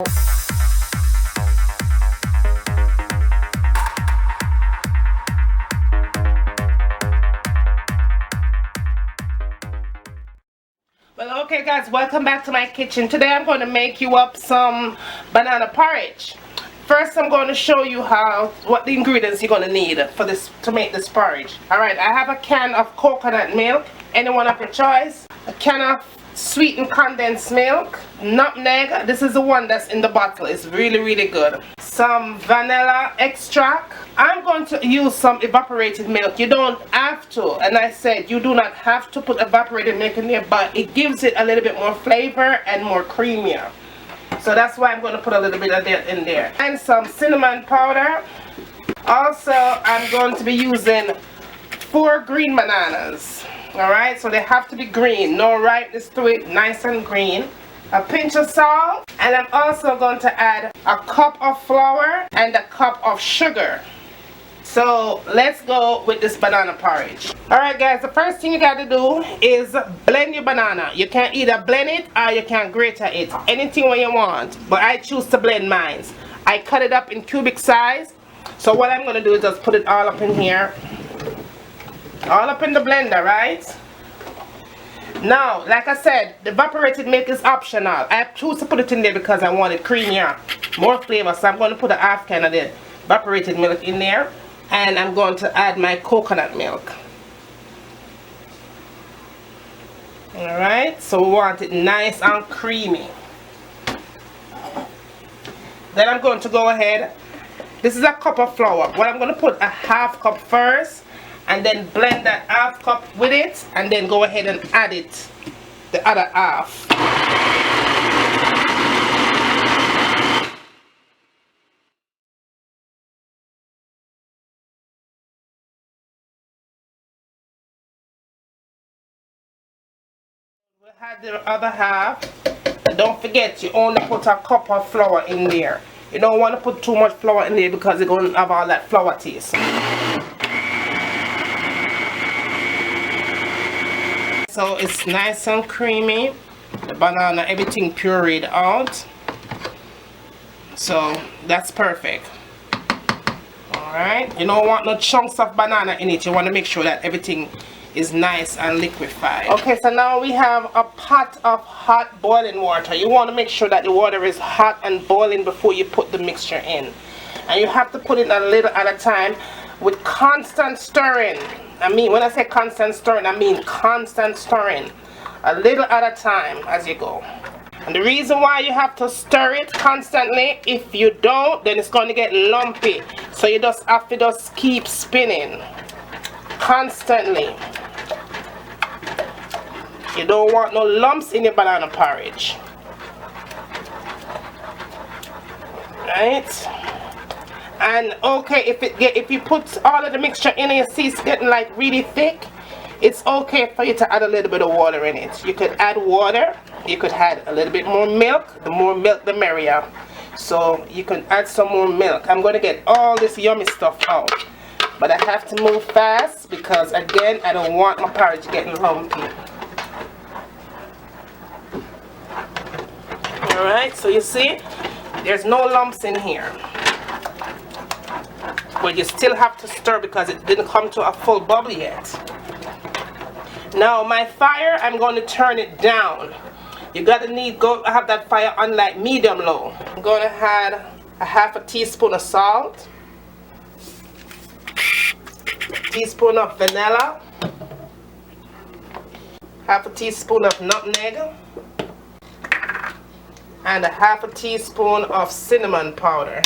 Well, okay guys, welcome back to my kitchen. Today I'm going to make you up some banana porridge. First I'm going to show you what the ingredients you're going to need for this to make this porridge. Alright, I have a can of coconut milk, anyone of your choice. A can of sweetened condensed milk, nutmeg, this is the one that's in the bottle, it's really good. Some vanilla extract. I'm going to use some evaporated milk. You don't have to, and I said you do not have to put evaporated milk in there, but it gives it a little bit more flavor and more creamier. So that's why I'm going to put a little bit of that in there. And some cinnamon powder. Also, I'm going to be using 4 green bananas. Alright, so they have to be green, no ripeness to it, nice and green. A pinch of salt, and I'm also going to add a cup of flour and a cup of sugar. So let's go with this banana porridge. Alright guys, the first thing you got to do is blend your banana. You can either blend it or you can grate it, anything what you want, but I choose to blend mine. I cut it up in cubic size. So what I'm going to do is just put it all up in here. All up in the blender, right? Now, like I said, the evaporated milk is optional. I choose to put it in there because I want it creamier, more flavor. So I'm going to put a half can of the evaporated milk in there, and I'm going to add my coconut milk. Alright, so we want it nice and creamy. Then I'm going to go ahead. This is a cup of flour. What I'm going to put a half cup first, and then blend that half cup with it, and then go ahead and add it, the other half. We'll add the other half, and don't forget you only put a cup of flour in there. You don't want to put too much flour in there because it's going to have all that flour taste. So it's nice and creamy, the banana, everything pureed out, so that's perfect. Alright, you don't want no chunks of banana in it, you want to make sure that everything is nice and liquefied. Okay, so now we have a pot of hot boiling water. You want to make sure that the water is hot and boiling before you put the mixture in, and you have to put it a little at a time with constant stirring. I mean, when I say constant stirring, I mean constant stirring, a little at a time as you go. And the reason why you have to stir it constantly, if you don't, then it's going to get lumpy. So you just have to just keep spinning constantly. You don't want no lumps in your banana porridge. Right? And okay, if you put all of the mixture in and you see it's getting like really thick, it's okay for you to add a little bit of water in it. You could add water, you could add a little bit more milk. The more milk the merrier. So you can add some more milk. I'm going to get all this yummy stuff out, but I have to move fast because again I don't want my porridge getting lumpy. Alright, so you see there's no lumps in here. But you still have to stir because it didn't come to a full bubble yet. Now my fire, I'm going to turn it down. You gotta have that fire on like medium low. I'm going to add a half a teaspoon of salt, teaspoon of vanilla, half a teaspoon of nutmeg, and a half a teaspoon of cinnamon powder.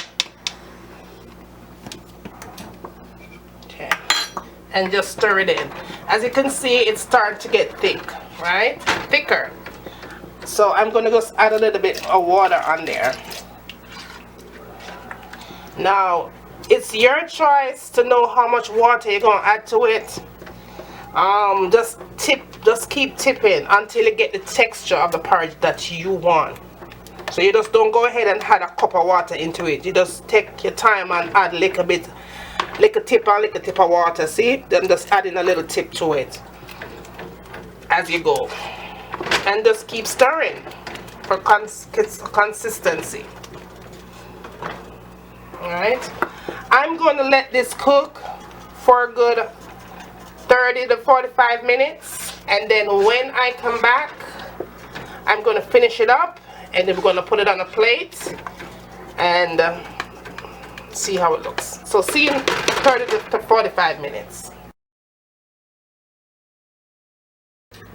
And just stir it in. As you can see, it's starting to get thick, right? Thicker. So I'm going to just add a little bit of water on there. Now, it's your choice to know how much water you're going to add to it. Just keep tipping until you get the texture of the porridge that you want. So you just don't go ahead and add a cup of water into it. You just take your time and add a little bit. Little tip of water, see? Then just adding a little tip to it as you go. And just keep stirring. for consistency. Alright, I'm going to let this cook for a good 30 to 45 minutes, and then when I come back I'm going to finish it up, and then we're going to put it on a plate and see how it looks. So see you in 30 to 45 minutes.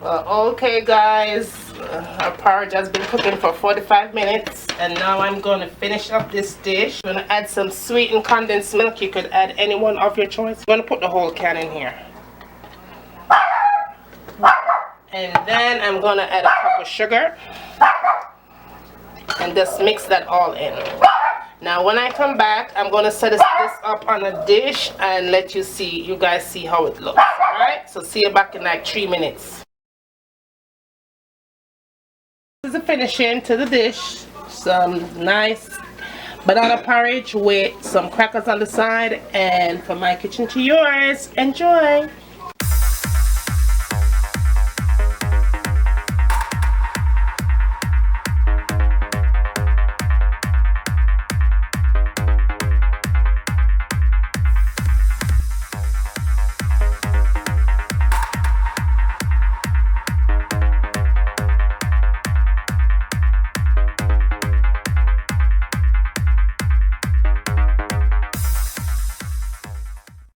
Okay guys, our porridge has been cooking for 45 minutes, and now I'm going to finish up this dish. I'm going to add some sweetened condensed milk. You could add any one of your choice. I'm going to put the whole can in here, and then I'm going to add a cup of sugar and just mix that all in. Now when I come back, I'm going to set this up on a dish and let you guys see how it looks. Alright, so see you back in like 3 minutes. This is the finishing to the dish. Some nice banana porridge with some crackers on the side, and from my kitchen to yours. Enjoy!